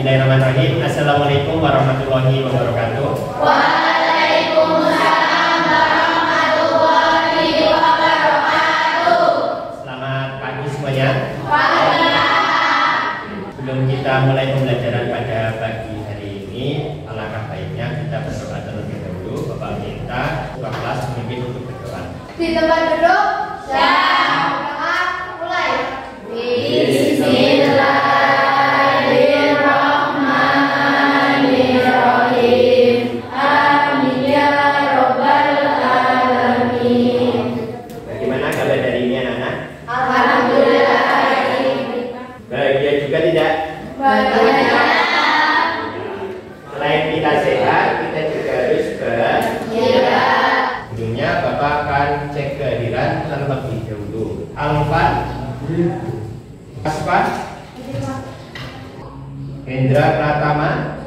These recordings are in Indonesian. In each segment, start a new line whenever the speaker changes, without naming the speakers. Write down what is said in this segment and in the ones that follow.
Bismillahirrahmanirrahim. Assalamualaikum warahmatullahi wabarakatuh.
Waalaikumsalam warahmatullahi wabarakatuh.
Selamat pagi semuanya.
Pagi.
Sebelum kita mulai pembelajaran pada pagi hari ini, alangkah baiknya kita berdoa terlebih dahulu. Bapak minta ketua kelas memimpin untuk berdoa.
Di tempat duduk. Siap. Berdoa. Mulai. Bismillahirrahmanirrahim. Amin ya robbal alamin.
Bagaimana kabar dari ini anak-anak?
Alhamdulillah.
Bahagia juga tidak?
Bagaimana?
Selain kita sehat, kita juga harus
Iya.
Sebelumnya Bapak akan cek kehadiran terlebih dahulu. Alvan, Aspa, Hendra Pratama,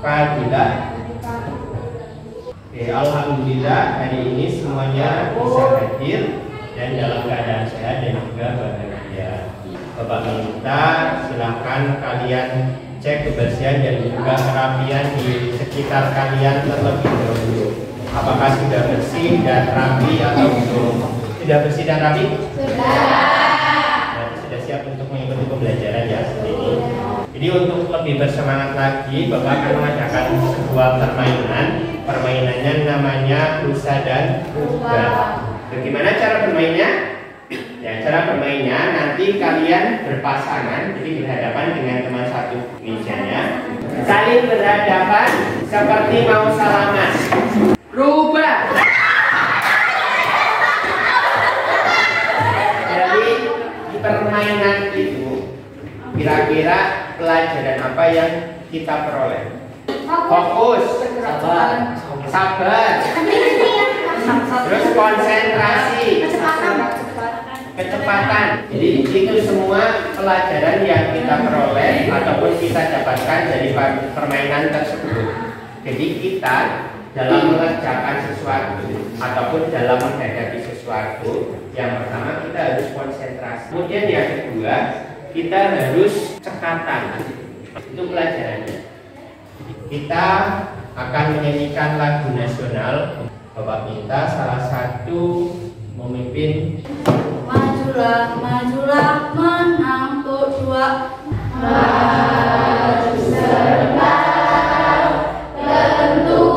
Fadila. Oke, alhamdulillah hari ini semuanya bisa hadir dan dalam keadaan sehat dan juga bahagia. Bapak minta silakan kalian cek kebersihan dan juga kerapian di sekitar kalian terlebih dahulu. Apakah sudah bersih dan rapi atau belum? Sudah bersih dan rapi? Sudah siap untuk mengikuti pembelajaran ya seperti ini. Jadi untuk lebih bersemangat lagi, Bapak akan mengadakan sebuah permainan. Permainannya namanya Rusa dan Kuda. Bagaimana cara bermainnya? Ya, cara bermainnya nanti kalian berpasangan, jadi berhadapan dengan teman satu mejanya, saling berhadapan seperti mau salaman. Rubah. Jadi di permainan itu kira-kira pelajaran apa yang kita peroleh? Fokus, sabar, terus konsentrasi, kecepatan. Jadi itu semua pelajaran yang kita peroleh ataupun kita dapatkan dari permainan tersebut. Jadi kita dalam mengerjakan sesuatu ataupun dalam menghadapi sesuatu, yang pertama kita harus konsentrasi. Kemudian yang kedua, kita harus cekatan. Itu pelajarannya. Kita akan menyanyikan lagu nasional. Bapak minta salah satu memimpin.
Majulah, majulah, menang untuk dua. Maju serta tentu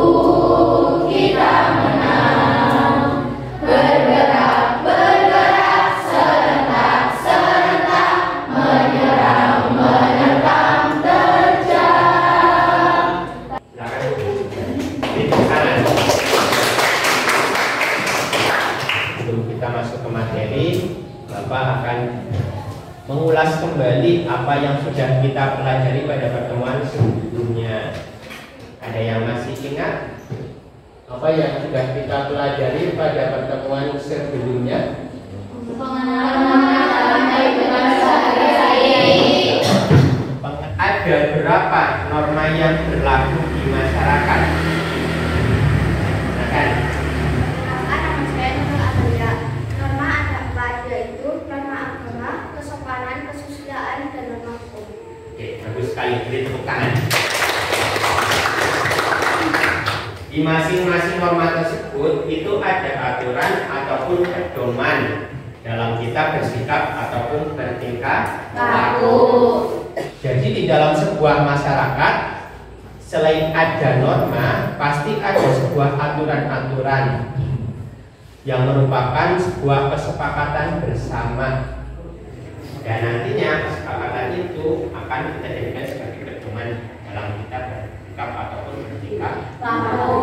kita menang. Bergerak, bergerak, serentak, serentak, menyerang, menerkam, terjang.
Sebelum kita masuk ke materi, Bapak akan mengulas kembali apa yang sudah kita pelajari pada pertemuan sebelumnya. Ada yang masih ingat apa yang sudah kita pelajari pada pertemuan sebelumnya? Ada berapa norma yang berlaku di masyarakat? Nah, kan?
Norma ada apa aja itu? Norma agama, kesopanan, kesusilaan, dan norma hukum.
Oke, bagus sekali. Beri tepuk tangan. Di masing-masing norma tersebut itu ada aturan ataupun pedoman dalam kita bersikap ataupun bertingkah laku. Jadi di dalam sebuah masyarakat, selain ada norma, pasti ada sebuah aturan-aturan yang merupakan sebuah kesepakatan bersama. Dan nantinya kesepakatan itu akan kita jadikan sebagai pedoman dalam kita bersikap ataupun bertingkah laku.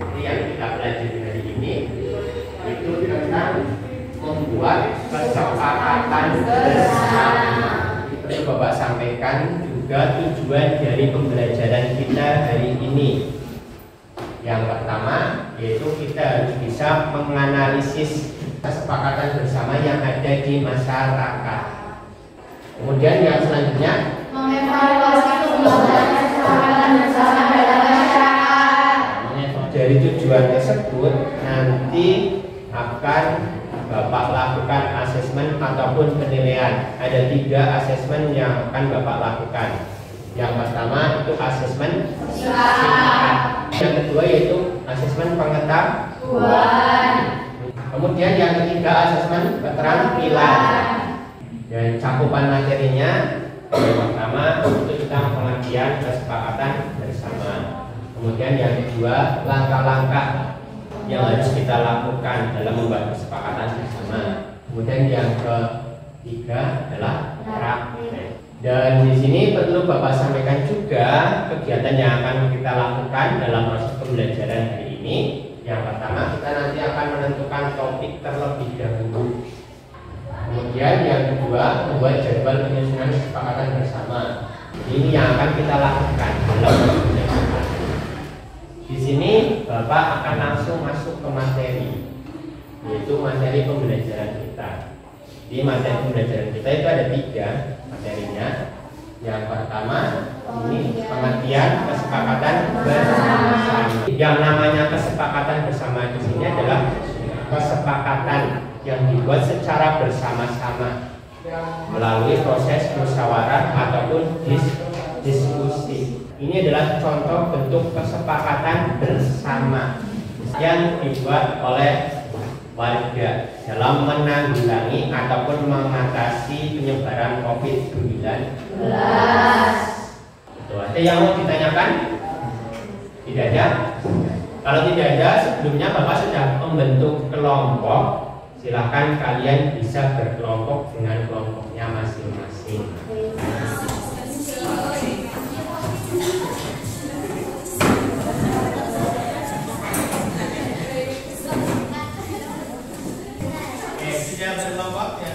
Ini yang kita pelajari hari ini itu tentang membuat kesepakatan bersama. Perlu Bapak sampaikan juga tujuan dari pembelajaran kita hari ini. Yang pertama yaitu kita harus bisa menganalisis kesepakatan bersama yang ada di masyarakat. Kemudian yang selanjutnya
Mengevaluasi pembangunan kesepakatan bersama dalam masyarakat.
Dari tujuan tersebut nanti akan Bapak lakukan asesmen ataupun penilaian. Ada 3 asesmen yang akan Bapak lakukan. Yang pertama itu asesmen singkat. Yang kedua yaitu asesmen pengetahuan. Kemudian yang ketiga asesmen keterampilan. Dan cakupan materinya yang pertama itu tentang pengertian kesepakatan bersama. Kemudian yang kedua langkah-langkah yang harus kita lakukan dalam membuat kesepakatan bersama. Kemudian yang ketiga adalah praktek. Dan di sini perlu Bapak sampaikan juga kegiatan yang akan kita lakukan dalam proses pembelajaran hari ini. Yang pertama kita nanti akan menentukan topik terlebih dahulu. Kemudian yang kedua membuat jadwal penyusunan kesepakatan bersama. Ini yang akan kita lakukan dalam pembelajaran. Di sini Bapak akan langsung masuk ke materi, yaitu materi pembelajaran kita. Di materi pembelajaran kita itu ada 3 materinya. Yang pertama ini pengertian kesepakatan bersama. Yang namanya kesepakatan bersama di sini adalah kesepakatan yang dibuat secara bersama-sama melalui proses musyawarah ataupun diskusi. Ini adalah contoh bentuk kesepakatan bersama yang dibuat oleh warga dalam menanggulangi ataupun mengatasi penyebaran COVID-19. Ada yang mau ditanyakan? Tidak ada? Kalau tidak ada, sebelumnya Bapak sudah membentuk kelompok. Silahkan kalian bisa berkelompok dengan kelompoknya masing-masing. Sudah berkelompok ya?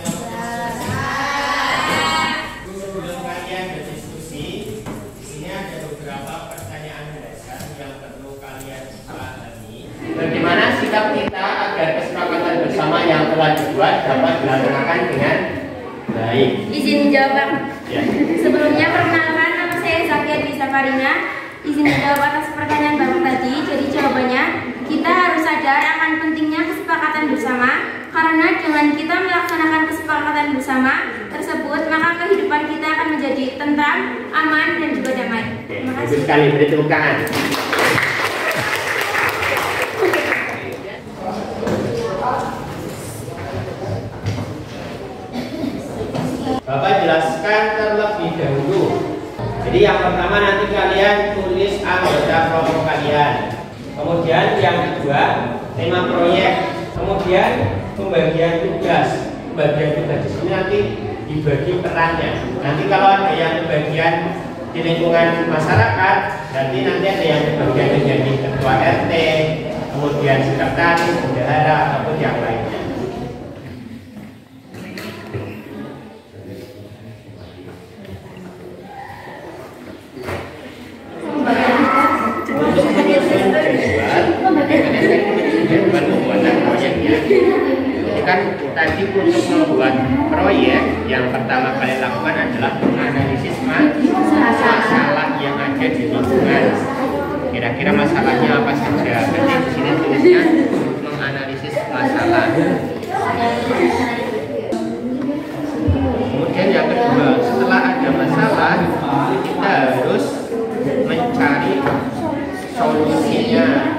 Sebelum kalian berdiskusi, di sini ada beberapa pertanyaan dasar yang perlu kalian pahami. Bagaimana sikap kita agar kesepakatan bersama yang telah dibuat dapat dilaksanakan dengan baik?
Izin menjawab.
Ya.
Sebelumnya perkenalkan, nama saya Zakia Dwi Safarina. Izin menjawab atas pertanyaan Bapak tadi. Jadi jawabannya, kita harus sadar akan pentingnya kesepakatan bersama. Karena dengan kita melaksanakan kesepakatan bersama tersebut, maka kehidupan kita akan menjadi tentram, aman, dan juga damai. Terima kasih.
Bagus sekali, beri tepuk tangan. Bapak jelaskan terlebih dahulu. Jadi yang pertama nanti kalian tulis anggota kelompok kalian. Kemudian yang kedua tema proyek. Kemudian pembagian tugas. Pembagian tugas di sini nanti dibagi perannya. Nanti kalau ada yang bagian di lingkungan masyarakat, nanti ada yang bagian menjadi ketua RT, kemudian sekretaris, bendahara ataupun yang lainnya. Kan tadi untuk membuat proyek yang pertama kali lakukan adalah menganalisis masalah yang ada di lingkungan. Kira-kira masalahnya apa saja? Berarti di sini tulisnya menganalisis masalah. Kemudian yang kedua, setelah ada masalah, kita harus mencari solusinya.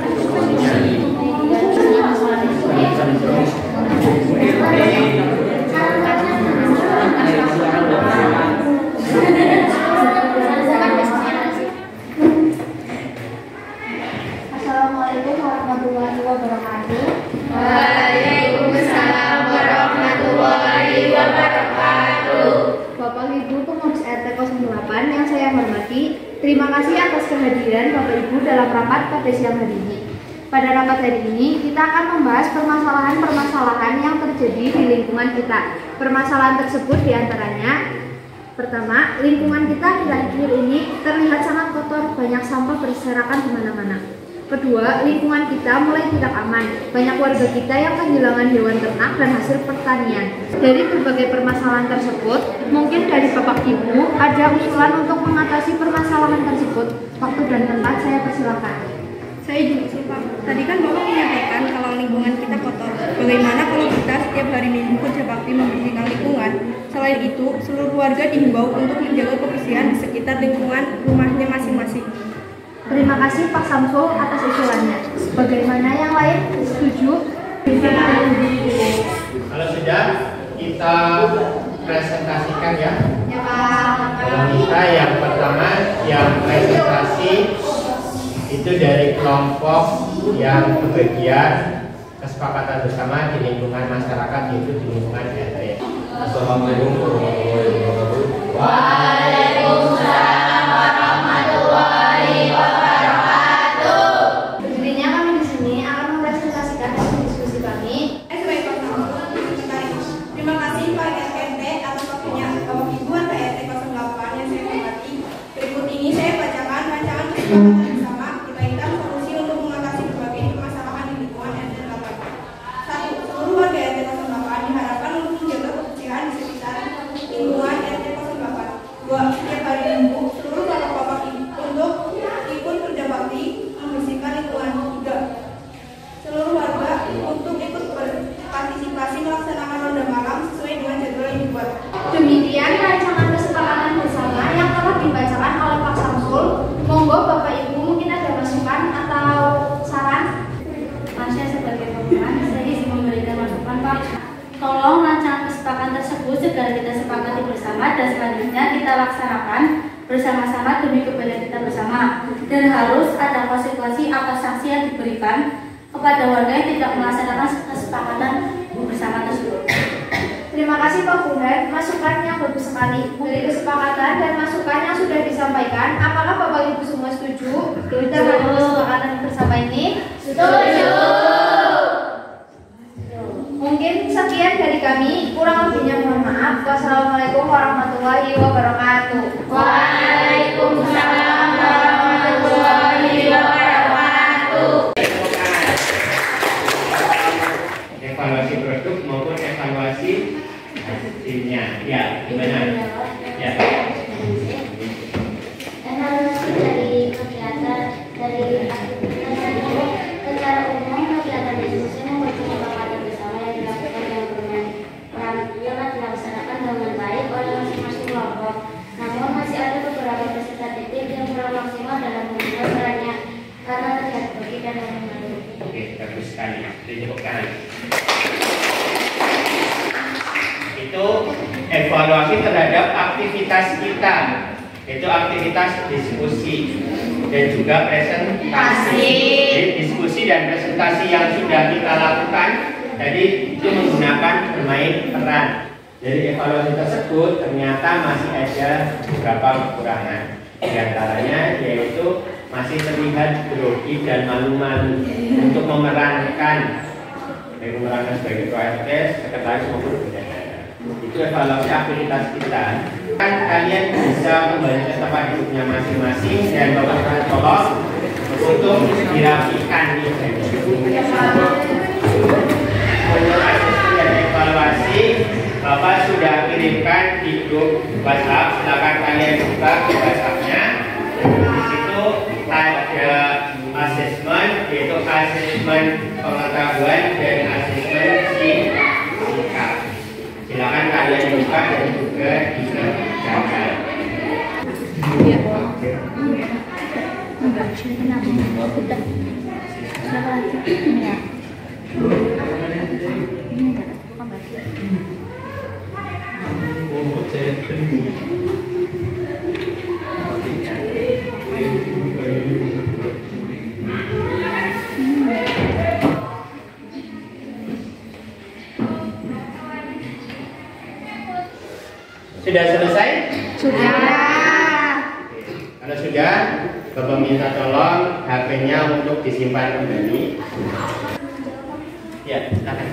Assalamualaikum warahmatullahi wabarakatuh.
Waalaikumsalam warahmatullahi wabarakatuh.
Bapak Ibu pengurus RT 08 yang saya hormati, terima kasih atas kehadiran Bapak Ibu dalam rapat pada siang hari ini. Pada rapat hari ini, kita akan membahas permasalahan-permasalahan yang terjadi di lingkungan kita. Permasalahan tersebut diantaranya, pertama, lingkungan kita akhir-akhir ini terlihat sangat kotor, banyak sampah berserakan di mana-mana. Kedua, lingkungan kita mulai tidak aman. Banyak warga kita yang kehilangan hewan ternak dan hasil pertanian. Dari berbagai permasalahan tersebut, mungkin dari Bapak Ibu ada usulan untuk mengatasi permasalahan tersebut. Waktu dan tempat saya persilakan.
Saya juga sih Pak. Tadi kan Bapak menyampaikan kalau lingkungan kita kotor. Bagaimana kalau kita setiap hari Minggu kerja bakti membersihkan lingkungan? Selain Selain itu, seluruh warga dihimbau untuk menjaga kebersihan di sekitar lingkungan rumahnya masing-masing.
Terima kasih Pak Samsul atas usulannya. Bagaimana yang lain? Setuju?
Kalau sudah, kita presentasikan ya.
Ya Pak.
Kalau kita yang pertama yang presentasi itu dari kelompok yang kebagian kesepakatan bersama di lingkungan masyarakat, yaitu di lingkungan RT.
Assalamualaikum warahmatullahi wabarakatuh.
Waalaikumsalam warahmatullahi wabarakatuh.
Berdirinya kami di sini akan mempresentasikan hasil diskusi kami.
Terima kasih Pak RT atas waktunya. Bapak Ibu Anggota RT 08 yang saya hormati. Berikut ini saya bacakan rancangan kesepakatan bersama berkaitan solusi untuk mengatasi berbagai permasalahan di lingkungan RT 08. 1. Seluruh warga RT 08 diharapkan untuk menjaga kebersihan di sekitar lingkungan RT 08. 2. Setiap hari Minggu, seluruh bapak-bapak untuk ikut kerja bakti membersihkan lingkungan. 3. Seluruh warga untuk ikut berpartisipasi melaksanakan ronda malam sesuai dengan jadwal yang dibuat.
Demikian rancangan kesepakatan bersama yang telah dibacakan oleh Pak Samsul. Monggo Bapak Ibu mungkin ada masukan atau saran?
Saya sebagai pembukaan, saya izin memberikan masukan Pak. Tolong rancangan kesepakatan tersebut segera kita sepakati bersama dan selanjutnya kita laksanakan bersama-sama demi kebaikan kita bersama. Dan harus ada konsekuensi atau sanksi yang diberikan kepada warga yang tidak melaksanakan kesepakatan bersama tersebut.
Terima kasih Pak Bundan, masukan yang bagus sekali. Dari kesepakatan dan masukan yang sudah disampaikan, apakah Bapak Ibu semua setuju terhadap kesepakatan bersama ini?
Setuju.
Mungkin sekian dari kami, kurang lebihnya mohon maaf. Wassalamualaikum warahmatullahi wabarakatuh.
Waalaikumsalam warahmatullahi wabarakatuh.
Evaluasi produk maupun evaluasi hasilnya. Ya, gimana? Ya.
Evaluasi dari kegiatan dari aktivitas itu secara umum kegiatan diskusi membuat kesepakatan bersama yang dilakukan dengan peran telah dilaksanakan dengan baik oleh masing-masing kelompok. Namun masih ada beberapa peserta titik yang kurang maksimal dalam menggunakan perannya karena terlihat bagi dan membantu.
Oke, bagus sekali. Tepuk tangan. Itu evaluasi terhadap aktivitas kita. Itu aktivitas diskusi dan juga presentasi. Jadi, diskusi dan presentasi yang sudah kita lakukan tadi itu menggunakan bermain peran. Dari evaluasi tersebut ternyata masih ada beberapa kekurangan. Di antaranya yaitu masih terlihat grogi dan malu-malu untuk memerankan sebagai ketua RT, sekretaris maupun bendahara. Itu evaluasi aktivitas kita. Kan kalian bisa kembali ke tempat duduknya masing-masing dan Bapak tolong untuk dirapikan nih. Untuk asesmen dan evaluasi, Bapak sudah kirimkan di grup WhatsApp. Silakan kalian buka WhatsApp-nya. Di situ ada asesmen, yaitu asesmen pengetahuan dan asesmen sikap. Silakan kalian buka dan juga dikerjakan. Sudah selesai?
Sudah.
Kalau sudah, Bapak minta tolong HP-nya untuk disimpan kembali. Ya, silakan.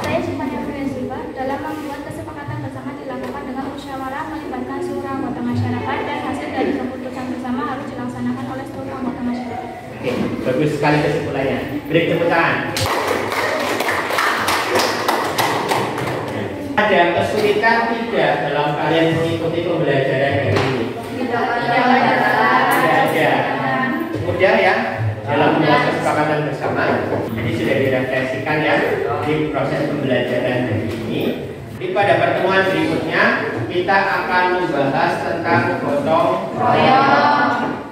Saya Supaya Priyansiva. Dalam membuat kesepakatan bersama dilakukan dengan musyawarah melibatkan seluruh anggota masyarakat dan hasil dari keputusan bersama harus dilaksanakan oleh seluruh anggota masyarakat.
Oke, bagus sekali kesimpulannya. Beri tepuk tangan. Ada kesulitan tidak dalam kalian mengikuti pembelajaran hari ini?
Tidak
Tidak ada. Mudah ya dalam membuat kesepakatan bersama. Jadi sudah direfleksikan ya di proses pembelajaran hari ini. Jadi pada pertemuan berikutnya kita akan membahas tentang gotong royong.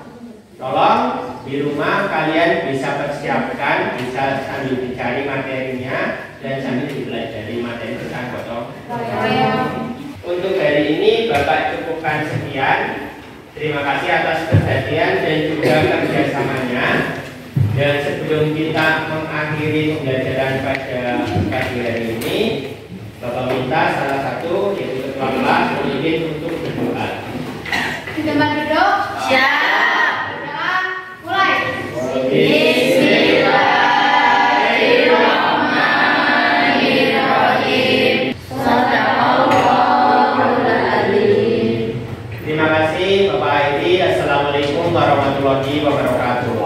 Tolong di rumah kalian bisa persiapkan, bisa sambil dicari materinya dan sambil dipelajari materi tentang gotong royong. Untuk hari ini Bapak cukupkan sekian. Terima kasih atas perhatian dan juga kerjasamanya. Dan sebelum kita mengakhiri pembelajaran pada pagi hari ini, Bapak minta salah satu yaitu ketua kelas memimpin untuk berdoa.
Di tempat duduk.
Siap.
Berdoa. Mulai.
Bismillahirrahmanirrahim. Shadaqallahul adzim.
Terima kasih Bapak Aidi. Assalamualaikum warahmatullahi wabarakatuh.